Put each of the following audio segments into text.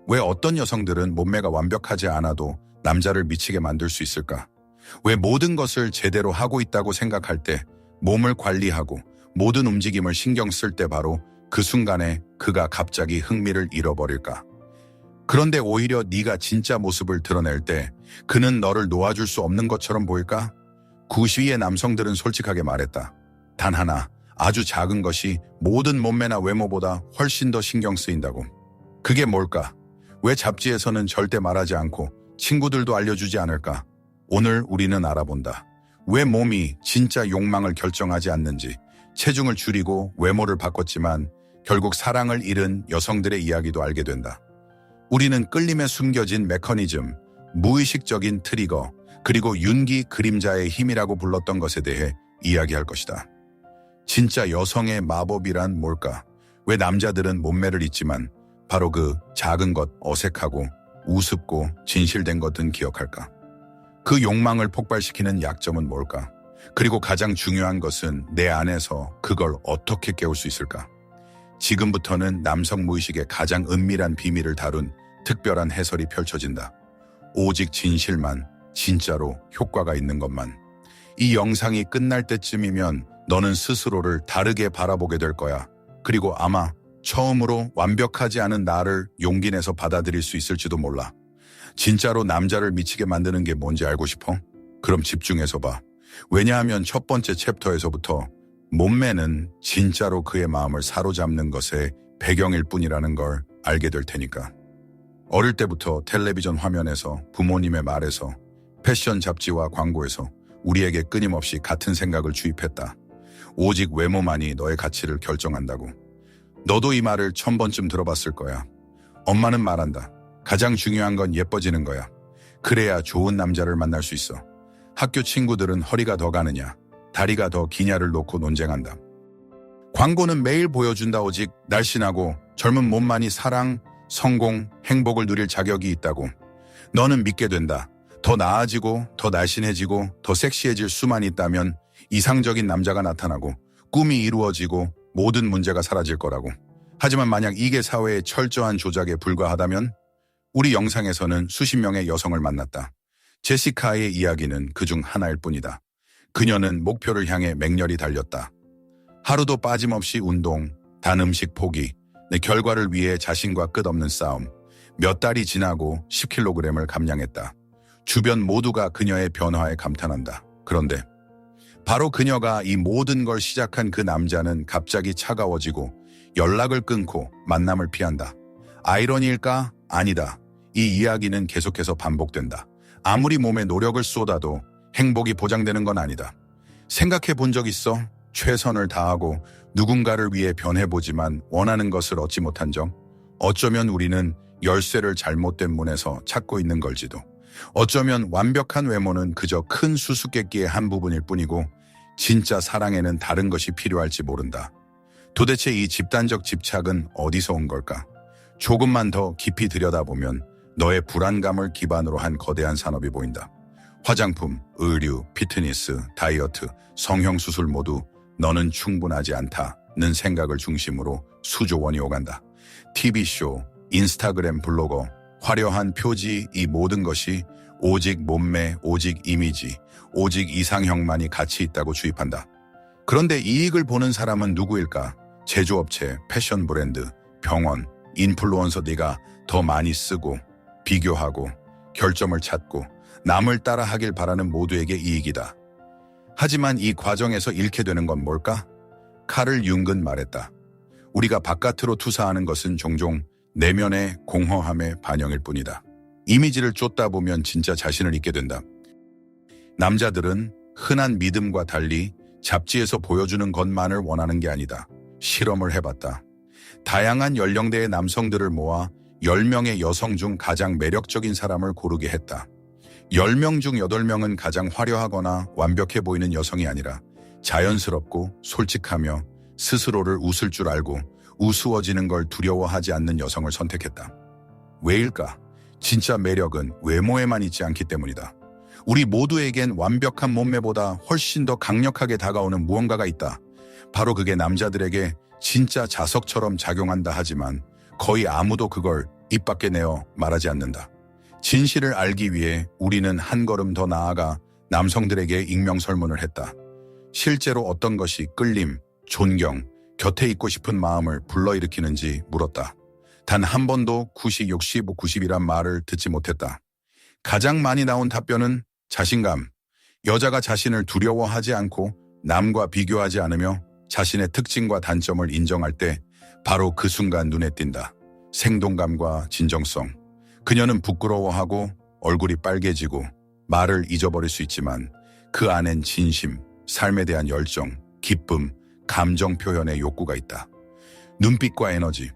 왜 어떤 여성들은 몸매가 완벽하지 않아도 남자를 미치게 만들 수 있을까? 왜 모든 것을 제대로 하고 있다고 생각할 때 몸을 관리하고 모든 움직임을 신경 쓸 때 바로 그 순간에 그가 갑자기 흥미를 잃어버릴까? 그런데 오히려 네가 진짜 모습을 드러낼 때 그는 너를 놓아줄 수 없는 것처럼 보일까? 90위의 남성들은 솔직하게 말했다. 단 하나, 아주 작은 것이 모든 몸매나 외모보다 훨씬 더 신경 쓰인다고. 그게 뭘까? 왜 잡지에서는 절대 말하지 않고 친구들도 알려주지 않을까? 오늘 우리는 알아본다. 왜 몸이 진짜 욕망을 결정하지 않는지, 체중을 줄이고 외모를 바꿨지만 결국 사랑을 잃은 여성들의 이야기도 알게 된다. 우리는 끌림에 숨겨진 메커니즘, 무의식적인 트리거, 그리고 윤기 그림자의 힘이라고 불렀던 것에 대해 이야기할 것이다. 진짜 여성의 마법이란 뭘까? 왜 남자들은 몸매를 잊지만 바로 그 작은 것, 어색하고 우습고 진실된 것은 기억할까? 그 욕망을 폭발시키는 약점은 뭘까? 그리고 가장 중요한 것은 내 안에서 그걸 어떻게 깨울 수 있을까? 지금부터는 남성 무의식의 가장 은밀한 비밀을 다룬 특별한 해설이 펼쳐진다. 오직 진실만, 진짜로 효과가 있는 것만. 이 영상이 끝날 때쯤이면 너는 스스로를 다르게 바라보게 될 거야. 그리고 아마 처음으로 완벽하지 않은 나를 용기 내서 받아들일 수 있을지도 몰라. 진짜로 남자를 미치게 만드는 게 뭔지 알고 싶어? 그럼 집중해서 봐. 왜냐하면 첫 번째 챕터에서부터 몸매는 진짜로 그의 마음을 사로잡는 것의 배경일 뿐이라는 걸 알게 될 테니까. 어릴 때부터 텔레비전 화면에서, 부모님의 말에서, 패션 잡지와 광고에서 우리에게 끊임없이 같은 생각을 주입했다. 오직 외모만이 너의 가치를 결정한다고. 너도 이 말을 1000번쯤 들어봤을 거야. 엄마는 말한다. 가장 중요한 건 예뻐지는 거야. 그래야 좋은 남자를 만날 수 있어. 학교 친구들은 허리가 더 가느냐, 다리가 더 기냐를 놓고 논쟁한다. 광고는 매일 보여준다. 오직 날씬하고 젊은 몸만이 사랑, 성공, 행복을 누릴 자격이 있다고. 너는 믿게 된다. 더 나아지고 더 날씬해지고 더 섹시해질 수만 있다면 이상적인 남자가 나타나고 꿈이 이루어지고 모든 문제가 사라질 거라고. 하지만 만약 이게 사회의 철저한 조작에 불과하다면? 우리 영상에서는 수십 명의 여성을 만났다. 제시카의 이야기는 그중 하나일 뿐이다. 그녀는 목표를 향해 맹렬히 달렸다. 하루도 빠짐없이 운동, 단 음식 포기, 내 결과를 위해 자신과 끝없는 싸움. 몇 달이 지나고 10kg을 감량했다. 주변 모두가 그녀의 변화에 감탄한다. 그런데 바로 그녀가 이 모든 걸 시작한 그 남자는 갑자기 차가워지고 연락을 끊고 만남을 피한다. 아이러니일까? 아니다. 이 이야기는 계속해서 반복된다. 아무리 몸에 노력을 쏟아도 행복이 보장되는 건 아니다. 생각해 본 적 있어? 최선을 다하고 누군가를 위해 변해보지만 원하는 것을 얻지 못한 적? 어쩌면 우리는 열쇠를 잘못된 문에서 찾고 있는 걸지도. 어쩌면 완벽한 외모는 그저 큰 수수께끼의 한 부분일 뿐이고 진짜 사랑에는 다른 것이 필요할지 모른다. 도대체 이 집단적 집착은 어디서 온 걸까? 조금만 더 깊이 들여다보면 너의 불안감을 기반으로 한 거대한 산업이 보인다. 화장품, 의류, 피트니스, 다이어트, 성형수술 모두 너는 충분하지 않다는 생각을 중심으로 수조 원이 오간다. TV쇼, 인스타그램 블로거, 화려한 표지, 이 모든 것이 오직 몸매, 오직 이미지, 오직 이상형만이 가치 있다고 주입한다. 그런데 이익을 보는 사람은 누구일까? 제조업체, 패션 브랜드, 병원, 인플루언서. 네가 더 많이 쓰고 비교하고 결점을 찾고 남을 따라 하길 바라는 모두에게 이익이다. 하지만 이 과정에서 잃게 되는 건 뭘까? 카를 융은 말했다. 우리가 바깥으로 투사하는 것은 종종 내면의 공허함의 반영일 뿐이다. 이미지를 쫓다 보면 진짜 자신을 잊게 된다. 남자들은 흔한 믿음과 달리 잡지에서 보여주는 것만을 원하는 게 아니다. 실험을 해봤다. 다양한 연령대의 남성들을 모아 10명의 여성 중 가장 매력적인 사람을 고르게 했다. 10명 중 8명은 가장 화려하거나 완벽해 보이는 여성이 아니라 자연스럽고 솔직하며 스스로를 웃을 줄 알고 우스워지는 걸 두려워하지 않는 여성을 선택했다. 왜일까? 진짜 매력은 외모에만 있지 않기 때문이다. 우리 모두에겐 완벽한 몸매보다 훨씬 더 강력하게 다가오는 무언가가 있다. 바로 그게 남자들에게 진짜 자석처럼 작용한다. 하지만 거의 아무도 그걸 입 밖에 내어 말하지 않는다. 진실을 알기 위해 우리는 한 걸음 더 나아가 남성들에게 익명설문을 했다. 실제로 어떤 것이 끌림, 존경, 곁에 있고 싶은 마음을 불러일으키는지 물었다. 단 한 번도 90, 60, 90이란 말을 듣지 못했다. 가장 많이 나온 답변은 자신감. 여자가 자신을 두려워하지 않고 남과 비교하지 않으며 자신의 특징과 단점을 인정할 때 바로 그 순간 눈에 띈다. 생동감과 진정성. 그녀는 부끄러워하고 얼굴이 빨개지고 말을 잊어버릴 수 있지만 그 안엔 진심, 삶에 대한 열정, 기쁨, 감정 표현의 욕구가 있다. 눈빛과 에너지.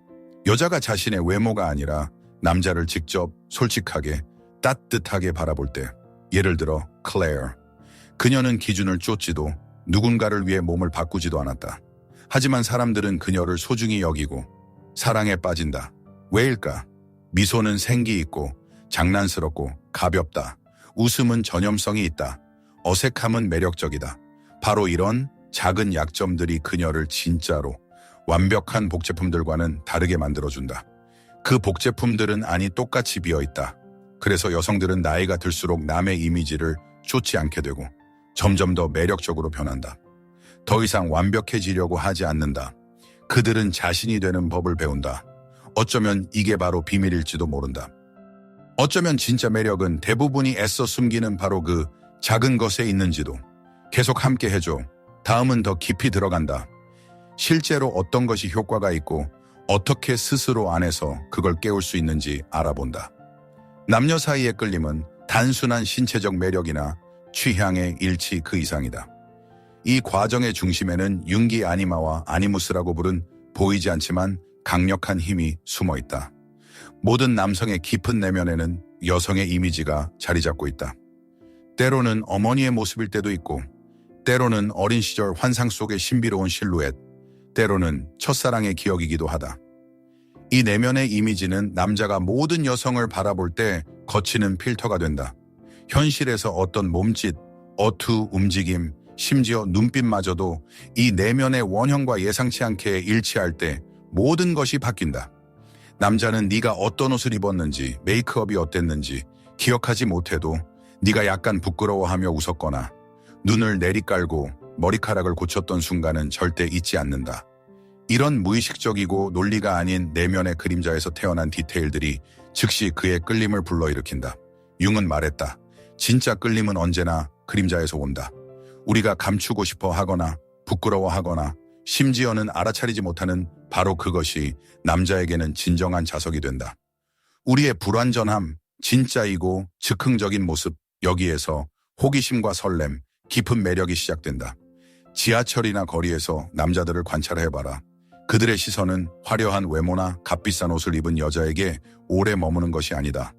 여자가 자신의 외모가 아니라 남자를 직접 솔직하게 따뜻하게 바라볼 때, 예를 들어 클레어. 그녀는 기준을 쫓지도 누군가를 위해 몸을 바꾸지도 않았다. 하지만 사람들은 그녀를 소중히 여기고 사랑에 빠진다. 왜일까? 미소는 생기 있고 장난스럽고 가볍다. 웃음은 전염성이 있다. 어색함은 매력적이다. 바로 이런 작은 약점들이 그녀를 진짜로 완벽한 복제품들과는 다르게 만들어준다. 그 복제품들은 안이 똑같이 비어있다. 그래서 여성들은 나이가 들수록 남의 이미지를 쫓지 않게 되고 점점 더 매력적으로 변한다. 더 이상 완벽해지려고 하지 않는다. 그들은 자신이 되는 법을 배운다. 어쩌면 이게 바로 비밀일지도 모른다. 어쩌면 진짜 매력은 대부분이 애써 숨기는 바로 그 작은 것에 있는지도. 계속 함께 해줘. 다음은 더 깊이 들어간다. 실제로 어떤 것이 효과가 있고 어떻게 스스로 안에서 그걸 깨울 수 있는지 알아본다. 남녀 사이의 끌림은 단순한 신체적 매력이나 취향의 일치 그 이상이다. 이 과정의 중심에는 융기 아니마와 아니무스라고 부른 보이지 않지만 강력한 힘이 숨어 있다. 모든 남성의 깊은 내면에는 여성의 이미지가 자리 잡고 있다. 때로는 어머니의 모습일 때도 있고, 때로는 어린 시절 환상 속의 신비로운 실루엣, 때로는 첫사랑의 기억이기도 하다. 이 내면의 이미지는 남자가 모든 여성을 바라볼 때 거치는 필터가 된다. 현실에서 어떤 몸짓, 어투, 움직임, 심지어 눈빛마저도 이 내면의 원형과 예상치 않게 일치할 때 모든 것이 바뀐다. 남자는 네가 어떤 옷을 입었는지, 메이크업이 어땠는지 기억하지 못해도 네가 약간 부끄러워하며 웃었거나 눈을 내리깔고 머리카락을 고쳤던 순간은 절대 잊지 않는다. 이런 무의식적이고 논리가 아닌 내면의 그림자에서 태어난 디테일들이 즉시 그의 끌림을 불러일으킨다. 융은 말했다. 진짜 끌림은 언제나 그림자에서 온다. 우리가 감추고 싶어 하거나 부끄러워하거나 심지어는 알아차리지 못하는 바로 그것이 남자에게는 진정한 자석이 된다. 우리의 불완전함, 진짜이고 즉흥적인 모습, 여기에서 호기심과 설렘, 깊은 매력이 시작된다. 지하철이나 거리에서 남자들을 관찰해봐라. 그들의 시선은 화려한 외모나 값비싼 옷을 입은 여자에게 오래 머무는 것이 아니다.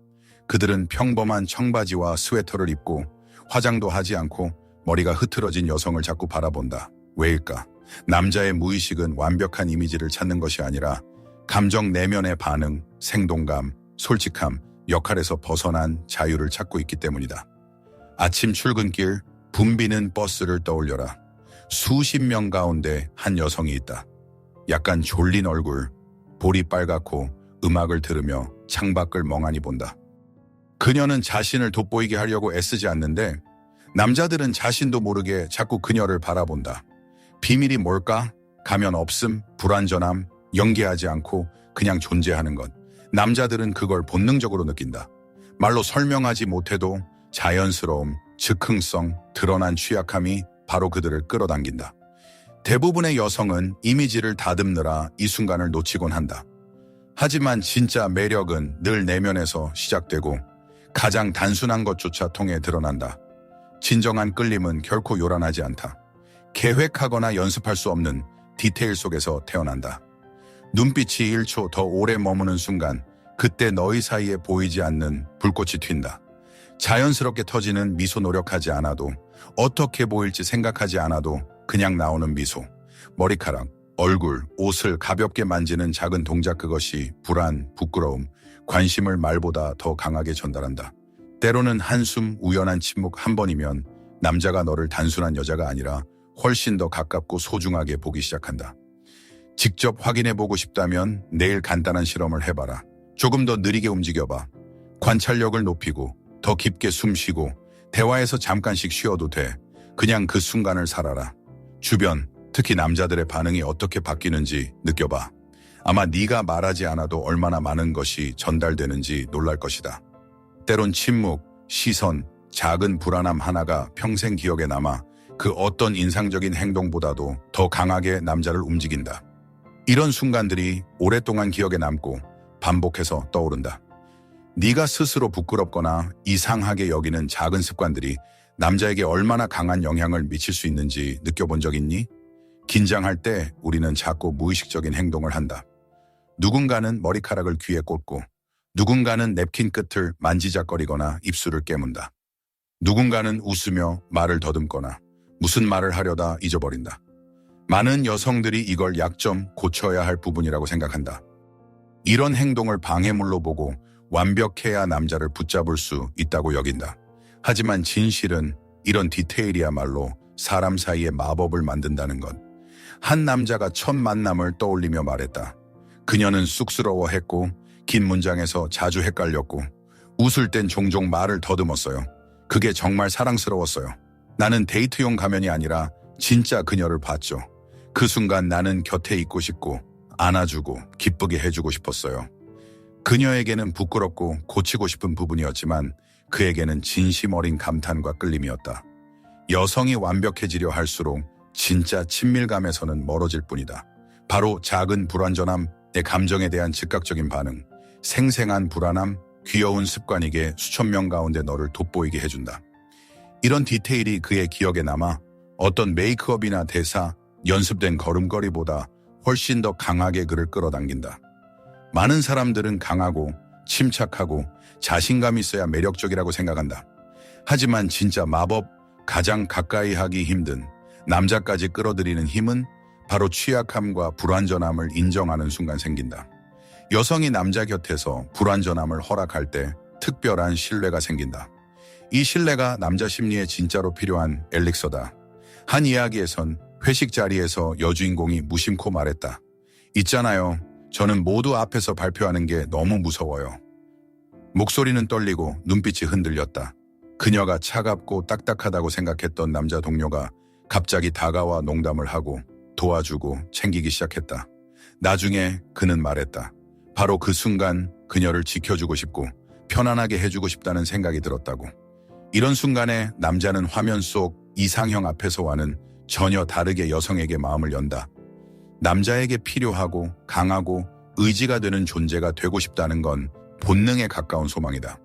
그들은 평범한 청바지와 스웨터를 입고 화장도 하지 않고 머리가 흐트러진 여성을 자꾸 바라본다. 왜일까? 남자의 무의식은 완벽한 이미지를 찾는 것이 아니라 감정 내면의 반응, 생동감, 솔직함, 역할에서 벗어난 자유를 찾고 있기 때문이다. 아침 출근길, 붐비는 버스를 떠올려라. 수십 명 가운데 한 여성이 있다. 약간 졸린 얼굴, 볼이 빨갛고 음악을 들으며 창밖을 멍하니 본다. 그녀는 자신을 돋보이게 하려고 애쓰지 않는데 남자들은 자신도 모르게 자꾸 그녀를 바라본다. 비밀이 뭘까? 가면 없음, 불완전함, 연기하지 않고 그냥 존재하는 것. 남자들은 그걸 본능적으로 느낀다. 말로 설명하지 못해도 자연스러움, 즉흥성, 드러난 취약함이 바로 그들을 끌어당긴다. 대부분의 여성은 이미지를 다듬느라 이 순간을 놓치곤 한다. 하지만 진짜 매력은 늘 내면에서 시작되고 가장 단순한 것조차 통해 드러난다. 진정한 끌림은 결코 요란하지 않다. 계획하거나 연습할 수 없는 디테일 속에서 태어난다. 눈빛이 1초 더 오래 머무는 순간 그때 너희 사이에 보이지 않는 불꽃이 튄다. 자연스럽게 터지는 미소 노력하지 않아도 어떻게 보일지 생각하지 않아도 그냥 나오는 미소, 머리카락, 얼굴, 옷을 가볍게 만지는 작은 동작 그것이 불안, 부끄러움, 관심을 말보다 더 강하게 전달한다. 때로는 한숨, 우연한 침묵 한 번이면 남자가 너를 단순한 여자가 아니라 훨씬 더 가깝고 소중하게 보기 시작한다. 직접 확인해보고 싶다면 내일 간단한 실험을 해봐라. 조금 더 느리게 움직여봐. 관찰력을 높이고 더 깊게 숨 쉬고 대화에서 잠깐씩 쉬어도 돼. 그냥 그 순간을 살아라. 주변, 특히 남자들의 반응이 어떻게 바뀌는지 느껴봐. 아마 네가 말하지 않아도 얼마나 많은 것이 전달되는지 놀랄 것이다. 때론 침묵, 시선, 작은 불안함 하나가 평생 기억에 남아 그 어떤 인상적인 행동보다도 더 강하게 남자를 움직인다. 이런 순간들이 오랫동안 기억에 남고 반복해서 떠오른다. 네가 스스로 부끄럽거나 이상하게 여기는 작은 습관들이 남자에게 얼마나 강한 영향을 미칠 수 있는지 느껴본 적 있니? 긴장할 때 우리는 자꾸 무의식적인 행동을 한다. 누군가는 머리카락을 귀에 꽂고, 누군가는 냅킨 끝을 만지작거리거나 입술을 깨문다. 누군가는 웃으며 말을 더듬거나 무슨 말을 하려다 잊어버린다. 많은 여성들이 이걸 약점, 고쳐야 할 부분이라고 생각한다. 이런 행동을 방해물로 보고 완벽해야 남자를 붙잡을 수 있다고 여긴다. 하지만 진실은 이런 디테일이야말로 사람 사이에 마법을 만든다는 것. 한 남자가 첫 만남을 떠올리며 말했다. 그녀는 쑥스러워했고 긴 문장에서 자주 헷갈렸고 웃을 땐 종종 말을 더듬었어요. 그게 정말 사랑스러웠어요. 나는 데이트용 가면이 아니라 진짜 그녀를 봤죠. 그 순간 나는 곁에 있고 싶고 안아주고 기쁘게 해주고 싶었어요. 그녀에게는 부끄럽고 고치고 싶은 부분이었지만 그에게는 진심 어린 감탄과 끌림이었다. 여성이 완벽해지려 할수록 진짜 친밀감에서는 멀어질 뿐이다. 바로 작은 불완전함, 내 감정에 대한 즉각적인 반응, 생생한 불안함, 귀여운 습관이게 수천 명 가운데 너를 돋보이게 해준다. 이런 디테일이 그의 기억에 남아 어떤 메이크업이나 대사, 연습된 걸음걸이보다 훨씬 더 강하게 그를 끌어당긴다. 많은 사람들은 강하고 침착하고 자신감 있어야 매력적이라고 생각한다. 하지만 진짜 마법, 가장 가까이 하기 힘든 남자까지 끌어들이는 힘은 바로 취약함과 불완전함을 인정하는 순간 생긴다. 여성이 남자 곁에서 불완전함을 허락할 때 특별한 신뢰가 생긴다. 이 신뢰가 남자 심리에 진짜로 필요한 엘릭서다. 한 이야기에선 회식 자리에서 여주인공이 무심코 말했다. 있잖아요. 저는 모두 앞에서 발표하는 게 너무 무서워요. 목소리는 떨리고 눈빛이 흔들렸다. 그녀가 차갑고 딱딱하다고 생각했던 남자 동료가 갑자기 다가와 농담을 하고 도와주고 챙기기 시작했다. 나중에 그는 말했다. 바로 그 순간 그녀를 지켜주고 싶고 편안하게 해주고 싶다는 생각이 들었다고. 이런 순간에 남자는 화면 속 이상형 앞에서와는 전혀 다르게 여성에게 마음을 연다. 남자에게 필요하고 강하고 의지가 되는 존재가 되고 싶다는 건 본능에 가까운 소망이다.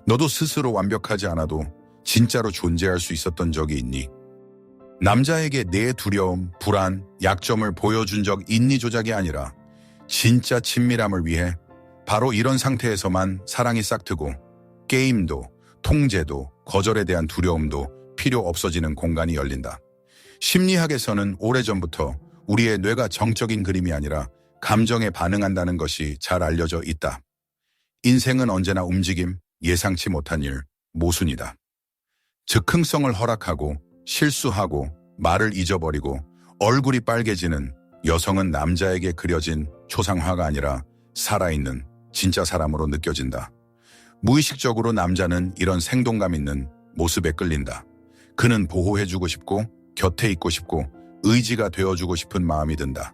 너도 스스로 완벽하지 않아도 진짜로 존재할 수 있었던 적이 있니? 남자에게 내 두려움, 불안, 약점을 보여준 적 있니 조작이 아니라 진짜 친밀함을 위해 바로 이런 상태에서만 사랑이 싹트고 게임도, 통제도, 거절에 대한 두려움도 필요 없어지는 공간이 열린다. 심리학에서는 오래전부터 우리의 뇌가 정적인 그림이 아니라 감정에 반응한다는 것이 잘 알려져 있다. 인생은 언제나 움직임, 예상치 못한 일, 모순이다. 즉흥성을 허락하고 실수하고 말을 잊어버리고 얼굴이 빨개지는 여성은 남자에게 그려진 초상화가 아니라 살아있는 진짜 사람으로 느껴진다. 무의식적으로 남자는 이런 생동감 있는 모습에 끌린다. 그는 보호해주고 싶고 곁에 있고 싶고 의지가 되어주고 싶은 마음이 든다.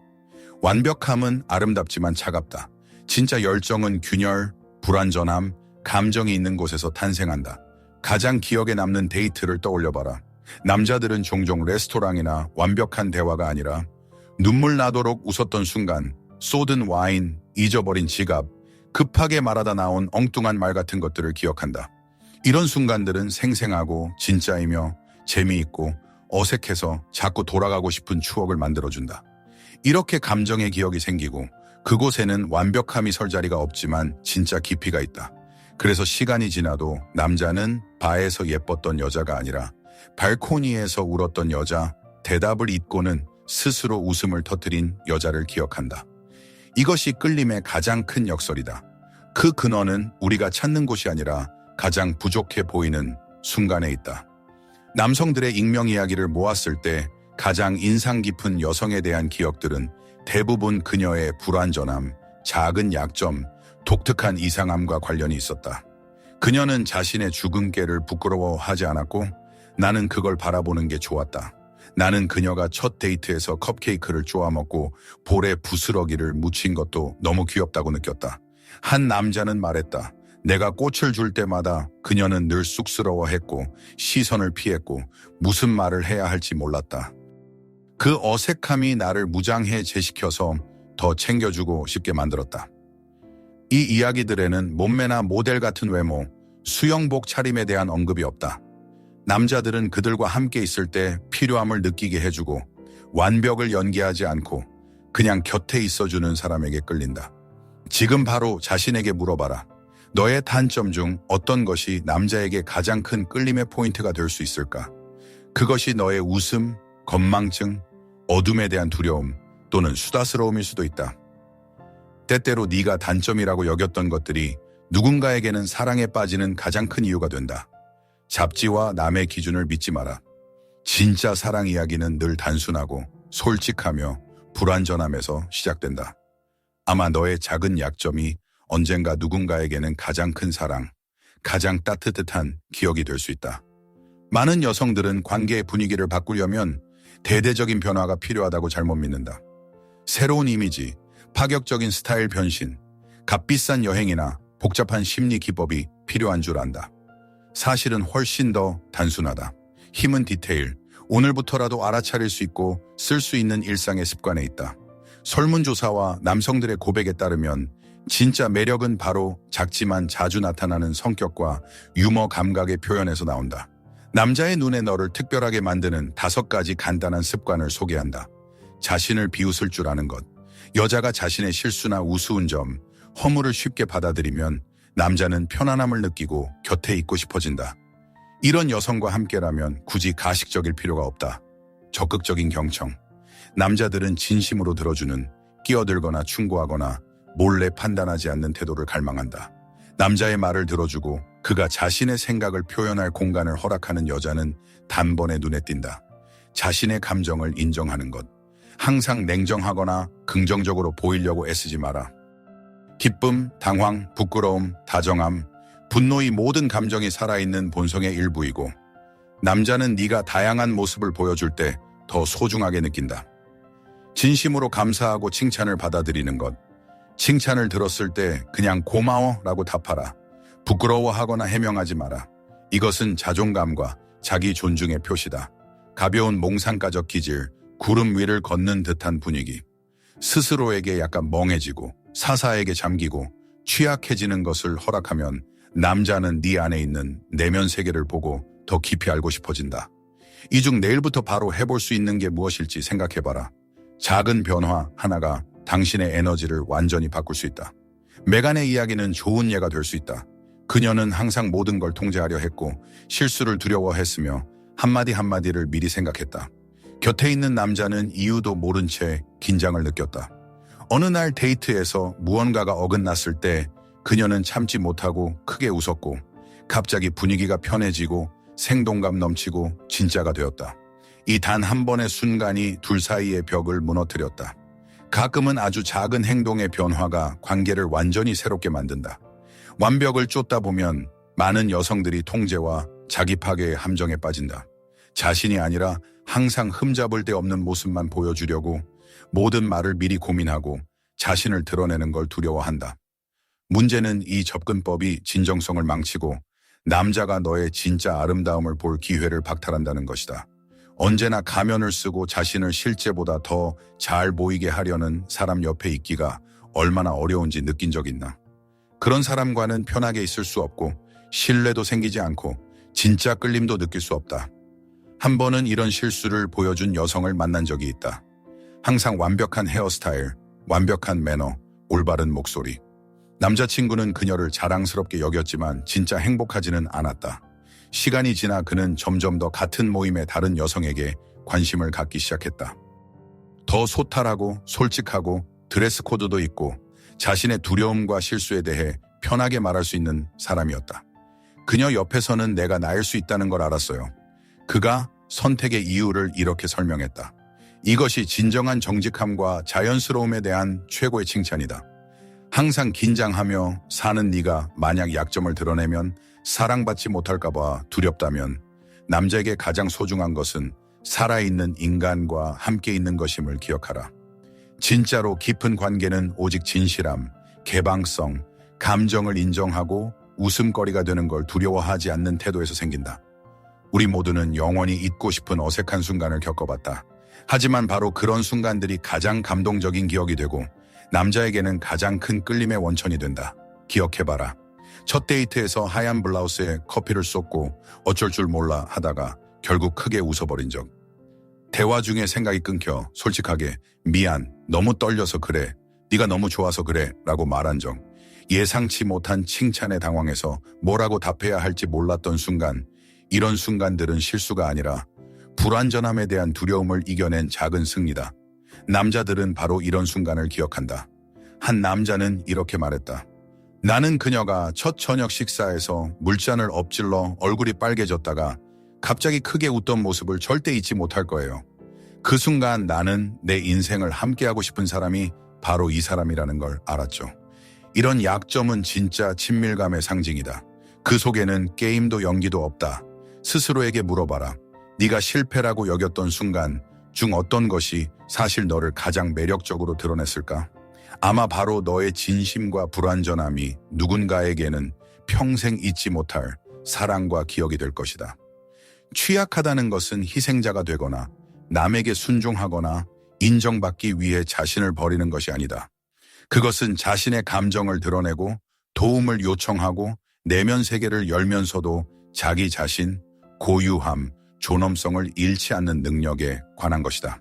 완벽함은 아름답지만 차갑다. 진짜 열정은 균열, 불완전함, 감정이 있는 곳에서 탄생한다. 가장 기억에 남는 데이트를 떠올려봐라. 남자들은 종종 레스토랑이나 완벽한 대화가 아니라 눈물 나도록 웃었던 순간, 쏟은 와인, 잊어버린 지갑, 급하게 말하다 나온 엉뚱한 말 같은 것들을 기억한다. 이런 순간들은 생생하고 진짜이며 재미있고 어색해서 자꾸 돌아가고 싶은 추억을 만들어준다. 이렇게 감정의 기억이 생기고 그곳에는 완벽함이 설 자리가 없지만 진짜 깊이가 있다. 그래서 시간이 지나도 남자는 바에서 예뻤던 여자가 아니라 발코니에서 울었던 여자, 대답을 잊고는 스스로 웃음을 터뜨린 여자를 기억한다. 이것이 끌림의 가장 큰 역설이다. 그 근원은 우리가 찾는 곳이 아니라 가장 부족해 보이는 순간에 있다. 남성들의 익명 이야기를 모았을 때 가장 인상 깊은 여성에 대한 기억들은 대부분 그녀의 불완전함, 작은 약점, 독특한 이상함과 관련이 있었다. 그녀는 자신의 주근깨를 부끄러워하지 않았고 나는 그걸 바라보는 게 좋았다. 나는 그녀가 첫 데이트에서 컵케이크를 쪼아먹고 볼에 부스러기를 묻힌 것도 너무 귀엽다고 느꼈다. 한 남자는 말했다. 내가 꽃을 줄 때마다 그녀는 늘 쑥스러워했고 시선을 피했고 무슨 말을 해야 할지 몰랐다. 그 어색함이 나를 무장해제시켜서 더 챙겨주고 싶게 만들었다. 이 이야기들에는 몸매나 모델 같은 외모, 수영복 차림에 대한 언급이 없다. 남자들은 그들과 함께 있을 때 필요함을 느끼게 해주고 완벽을 연기하지 않고 그냥 곁에 있어주는 사람에게 끌린다. 지금 바로 자신에게 물어봐라. 너의 단점 중 어떤 것이 남자에게 가장 큰 끌림의 포인트가 될 수 있을까? 그것이 너의 웃음, 건망증, 어둠에 대한 두려움 또는 수다스러움일 수도 있다. 때때로 네가 단점이라고 여겼던 것들이 누군가에게는 사랑에 빠지는 가장 큰 이유가 된다. 잡지와 남의 기준을 믿지 마라. 진짜 사랑 이야기는 늘 단순하고 솔직하며 불완전함에서 시작된다. 아마 너의 작은 약점이 언젠가 누군가에게는 가장 큰 사랑, 가장 따뜻한 기억이 될 수 있다. 많은 여성들은 관계의 분위기를 바꾸려면 대대적인 변화가 필요하다고 잘못 믿는다. 새로운 이미지, 파격적인 스타일 변신, 값비싼 여행이나 복잡한 심리 기법이 필요한 줄 안다. 사실은 훨씬 더 단순하다. 힘은 디테일, 오늘부터라도 알아차릴 수 있고 쓸 수 있는 일상의 습관에 있다. 설문조사와 남성들의 고백에 따르면 진짜 매력은 바로 작지만 자주 나타나는 성격과 유머 감각의 표현에서 나온다. 남자의 눈에 너를 특별하게 만드는 5가지 간단한 습관을 소개한다. 자신을 비웃을 줄 아는 것. 여자가 자신의 실수나 우스운 점, 허물을 쉽게 받아들이면 남자는 편안함을 느끼고 곁에 있고 싶어진다. 이런 여성과 함께라면 굳이 가식적일 필요가 없다. 적극적인 경청. 남자들은 진심으로 들어주는, 끼어들거나 충고하거나 몰래 판단하지 않는 태도를 갈망한다. 남자의 말을 들어주고 그가 자신의 생각을 표현할 공간을 허락하는 여자는 단번에 눈에 띈다. 자신의 감정을 인정하는 것. 항상 냉정하거나 긍정적으로 보이려고 애쓰지 마라. 기쁨, 당황, 부끄러움, 다정함, 분노 이 모든 감정이 살아있는 본성의 일부이고 남자는 네가 다양한 모습을 보여줄 때 더 소중하게 느낀다. 진심으로 감사하고 칭찬을 받아들이는 것. 칭찬을 들었을 때 그냥 고마워라고 답하라. 부끄러워하거나 해명하지 마라. 이것은 자존감과 자기 존중의 표시다. 가벼운 몽상가적 기질, 구름 위를 걷는 듯한 분위기. 스스로에게 약간 멍해지고 사사에게 잠기고 취약해지는 것을 허락하면 남자는 네 안에 있는 내면 세계를 보고 더 깊이 알고 싶어진다. 이 중 내일부터 바로 해볼 수 있는 게 무엇일지 생각해봐라. 작은 변화 하나가 당신의 에너지를 완전히 바꿀 수 있다. 메간의 이야기는 좋은 예가 될 수 있다. 그녀는 항상 모든 걸 통제하려 했고 실수를 두려워했으며 한마디 한마디를 미리 생각했다. 곁에 있는 남자는 이유도 모른 채 긴장을 느꼈다. 어느 날 데이트에서 무언가가 어긋났을 때 그녀는 참지 못하고 크게 웃었고 갑자기 분위기가 편해지고 생동감 넘치고 진짜가 되었다. 이 단 한 번의 순간이 둘 사이의 벽을 무너뜨렸다. 가끔은 아주 작은 행동의 변화가 관계를 완전히 새롭게 만든다. 완벽을 쫓다 보면 많은 여성들이 통제와 자기 파괴의 함정에 빠진다. 자신이 아니라 항상 흠잡을 데 없는 모습만 보여주려고 모든 말을 미리 고민하고 자신을 드러내는 걸 두려워한다. 문제는 이 접근법이 진정성을 망치고 남자가 너의 진짜 아름다움을 볼 기회를 박탈한다는 것이다. 언제나 가면을 쓰고 자신을 실제보다 더 잘 보이게 하려는 사람 옆에 있기가 얼마나 어려운지 느낀 적 있나? 그런 사람과는 편하게 있을 수 없고 신뢰도 생기지 않고 진짜 끌림도 느낄 수 없다. 한 번은 이런 실수를 보여준 여성을 만난 적이 있다. 항상 완벽한 헤어스타일, 완벽한 매너, 올바른 목소리. 남자친구는 그녀를 자랑스럽게 여겼지만 진짜 행복하지는 않았다. 시간이 지나 그는 점점 더 같은 모임의 다른 여성에게 관심을 갖기 시작했다. 더 소탈하고 솔직하고 드레스 코드도 있고 자신의 두려움과 실수에 대해 편하게 말할 수 있는 사람이었다. 그녀 옆에서는 내가 나일 수 있다는 걸 알았어요. 그가 선택의 이유를 이렇게 설명했다. 이것이 진정한 정직함과 자연스러움에 대한 최고의 칭찬이다. 항상 긴장하며 사는 네가 만약 약점을 드러내면 사랑받지 못할까 봐 두렵다면 남자에게 가장 소중한 것은 살아있는 인간과 함께 있는 것임을 기억하라. 진짜로 깊은 관계는 오직 진실함, 개방성, 감정을 인정하고 웃음거리가 되는 걸 두려워하지 않는 태도에서 생긴다. 우리 모두는 영원히 잊고 싶은 어색한 순간을 겪어봤다. 하지만 바로 그런 순간들이 가장 감동적인 기억이 되고 남자에게는 가장 큰 끌림의 원천이 된다. 기억해봐라. 첫 데이트에서 하얀 블라우스에 커피를 쏟고 어쩔 줄 몰라 하다가 결국 크게 웃어버린 적. 대화 중에 생각이 끊겨 솔직하게 미안, 너무 떨려서 그래, 네가 너무 좋아서 그래 라고 말한 적. 예상치 못한 칭찬에 당황해서 뭐라고 답해야 할지 몰랐던 순간. 이런 순간들은 실수가 아니라 불완전함에 대한 두려움을 이겨낸 작은 승리다. 남자들은 바로 이런 순간을 기억한다. 한 남자는 이렇게 말했다. 나는 그녀가 첫 저녁 식사에서 물잔을 엎질러 얼굴이 빨개졌다가 갑자기 크게 웃던 모습을 절대 잊지 못할 거예요. 그 순간 나는 내 인생을 함께하고 싶은 사람이 바로 이 사람이라는 걸 알았죠. 이런 약점은 진짜 친밀감의 상징이다. 그 속에는 게임도 연기도 없다. 스스로에게 물어봐라. 네가 실패라고 여겼던 순간 중 어떤 것이 사실 너를 가장 매력적으로 드러냈을까? 아마 바로 너의 진심과 불완전함이 누군가에게는 평생 잊지 못할 사랑과 기억이 될 것이다. 취약하다는 것은 희생자가 되거나 남에게 순종하거나 인정받기 위해 자신을 버리는 것이 아니다. 그것은 자신의 감정을 드러내고 도움을 요청하고 내면 세계를 열면서도 자기 자신, 고유함, 존엄성을 잃지 않는 능력에 관한 것이다.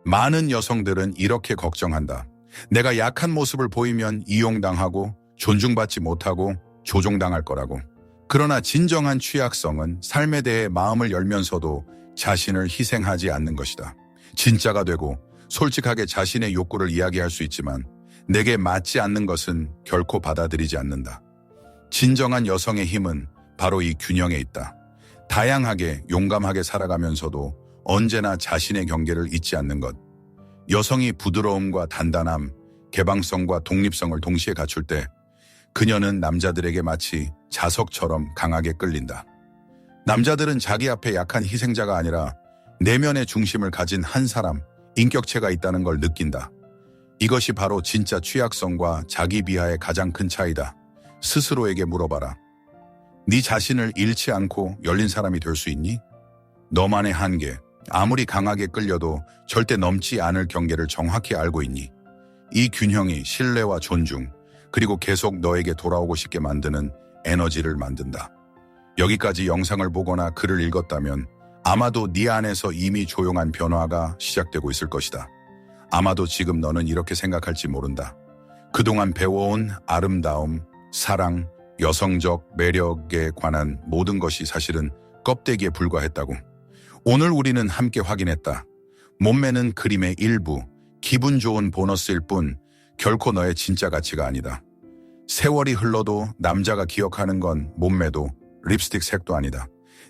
많은 여성들은 이렇게 걱정한다. 내가 약한 모습을 보이면 이용당하고 존중받지 못하고 조종당할 거라고. 그러나 진정한 취약성은 삶에 대해 마음을 열면서도 자신을 희생하지 않는 것이다. 진짜가 되고 솔직하게 자신의 욕구를 이야기할 수 있지만 내게 맞지 않는 것은 결코 받아들이지 않는다. 진정한 여성의 힘은 바로 이 균형에 있다. 다양하게 용감하게 살아가면서도 언제나 자신의 경계를 잊지 않는 것. 여성이 부드러움과 단단함, 개방성과 독립성을 동시에 갖출 때 그녀는 남자들에게 마치 자석처럼 강하게 끌린다. 남자들은 자기 앞에 약한 희생자가 아니라 내면의 중심을 가진 한 사람, 인격체가 있다는 걸 느낀다. 이것이 바로 진짜 취약성과 자기 비하의 가장 큰 차이다. 스스로에게 물어봐라. 네 자신을 잃지 않고 열린 사람이 될 수 있니? 너만의 한계, 아무리 강하게 끌려도 절대 넘지 않을 경계를 정확히 알고 있니? 이 균형이 신뢰와 존중, 그리고 계속 너에게 돌아오고 싶게 만드는 에너지를 만든다. 여기까지 영상을 보거나 글을 읽었다면 아마도 네 안에서 이미 조용한 변화가 시작되고 있을 것이다. 아마도 지금 너는 이렇게 생각할지 모른다. 그동안 배워온 아름다움, 사랑, 여성적 매력에 관한 모든 것이 사실은 껍데기에 불과했다고. 오늘 우리는 함께 확인했다. 몸매는 그림의 일부, 기분 좋은 보너스일 뿐 결코 너의 진짜 가치가 아니다. 세월이 흘러도 남자가 기억하는 건 몸매도 립스틱 색도 아니다.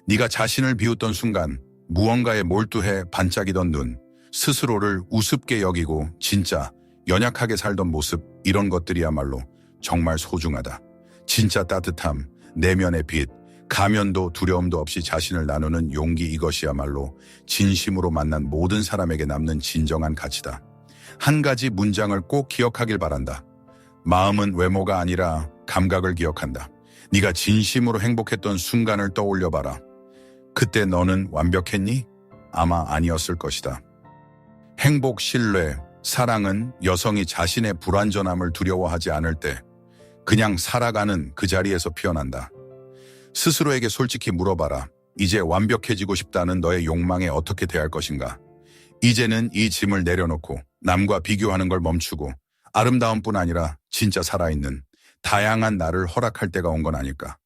네가 자신을 비웃던 순간 무언가에 몰두해 반짝이던 눈, 스스로를 우습게 여기고 진짜 연약하게 살던 모습, 이런 것들이야말로 정말 소중하다. 진짜 따뜻함, 내면의 빛, 가면도 두려움도 없이 자신을 나누는 용기, 이것이야말로 진심으로 만난 모든 사람에게 남는 진정한 가치다. 한 가지 문장을 꼭 기억하길 바란다. 마음은 외모가 아니라 감각을 기억한다. 네가 진심으로 행복했던 순간을 떠올려봐라. 그때 너는 완벽했니? 아마 아니었을 것이다. 행복, 신뢰, 사랑은 여성이 자신의 불완전함을 두려워하지 않을 때 그냥 살아가는 그 자리에서 피어난다. 스스로에게 솔직히 물어봐라. 이제 완벽해지고 싶다는 너의 욕망에 어떻게 대할 것인가? 이제는 이 짐을 내려놓고 남과 비교하는 걸 멈추고 아름다움뿐 아니라 진짜 살아있는 다양한 나를 허락할 때가 온 건 아닐까?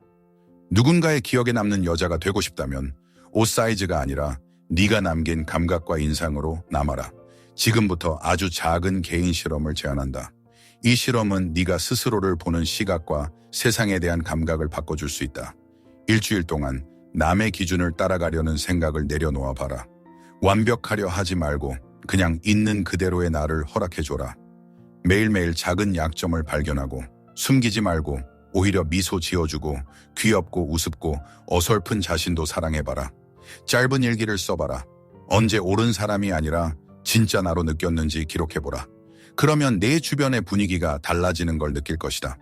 누군가의 기억에 남는 여자가 되고 싶다면 옷 사이즈가 아니라 네가 남긴 감각과 인상으로 남아라. 지금부터 아주 작은 개인 실험을 제안한다. 이 실험은 네가 스스로를 보는 시각과 세상에 대한 감각을 바꿔줄 수 있다. 일주일 동안 남의 기준을 따라가려는 생각을 내려놓아 봐라. 완벽하려 하지 말고 그냥 있는 그대로의 나를 허락해줘라. 매일매일 작은 약점을 발견하고 숨기지 말고 오히려 미소 지어주고 귀엽고 우습고 어설픈 자신도 사랑해봐라. 짧은 일기를 써봐라. 언제 옳은 사람이 아니라 진짜 나로 느꼈는지 기록해보라. 그러면 내 주변의 분위기가 달라지는 걸 느낄 것이다.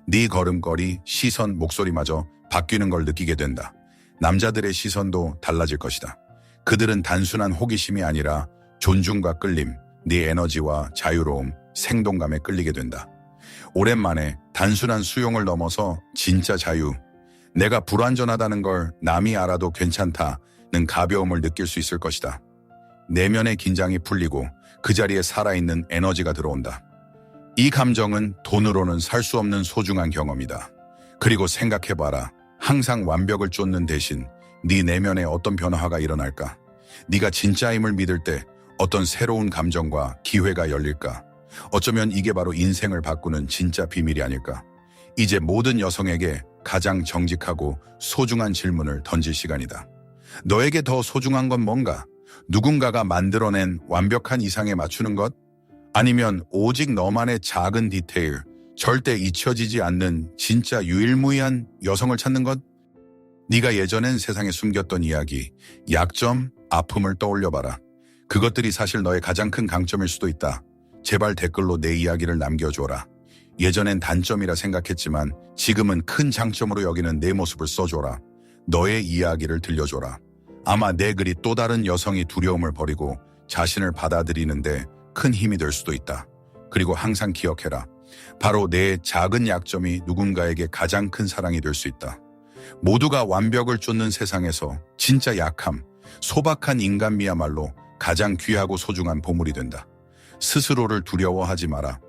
네 걸음걸이, 시선, 목소리마저 바뀌는 걸 느끼게 된다. 남자들의 시선도 달라질 것이다. 그들은 단순한 호기심이 아니라 존중과 끌림, 네 에너지와 자유로움, 생동감에 끌리게 된다. 오랜만에 단순한 수용을 넘어서 진짜 자유, 내가 불완전하다는 걸 남이 알아도 괜찮다는 가벼움을 느낄 수 있을 것이다. 내면의 긴장이 풀리고 그 자리에 살아있는 에너지가 들어온다. 이 감정은 돈으로는 살 수 없는 소중한 경험이다. 그리고 생각해봐라. 항상 완벽을 쫓는 대신 네 내면에 어떤 변화가 일어날까? 네가 진짜임을 믿을 때 어떤 새로운 감정과 기회가 열릴까? 어쩌면 이게 바로 인생을 바꾸는 진짜 비밀이 아닐까? 이제 모든 여성에게 가장 정직하고 소중한 질문을 던질 시간이다. 너에게 더 소중한 건 뭔가? 누군가가 만들어낸 완벽한 이상에 맞추는 것? 아니면 오직 너만의 작은 디테일, 절대 잊혀지지 않는 진짜 유일무이한 여성을 찾는 것? 네가 예전엔 세상에 숨겼던 이야기, 약점, 아픔을 떠올려봐라. 그것들이 사실 너의 가장 큰 강점일 수도 있다. 제발 댓글로 내 이야기를 남겨줘라. 예전엔 단점이라 생각했지만 지금은 큰 장점으로 여기는 내 모습을 써줘라. 너의 이야기를 들려줘라. 아마 내 글이 또 다른 여성이 두려움을 버리고 자신을 받아들이는데 큰 힘이 될 수도 있다. 그리고 항상 기억해라. 바로 내 작은 약점이 누군가에게 가장 큰 사랑이 될 수 있다. 모두가 완벽을 쫓는 세상에서 진짜 약함, 소박한 인간미야말로 가장 귀하고 소중한 보물이 된다. 스스로를 두려워하지 마라.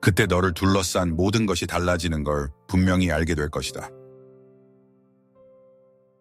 그때 너를 둘러싼 모든 것이 달라지는 걸 분명히 알게 될 것이다.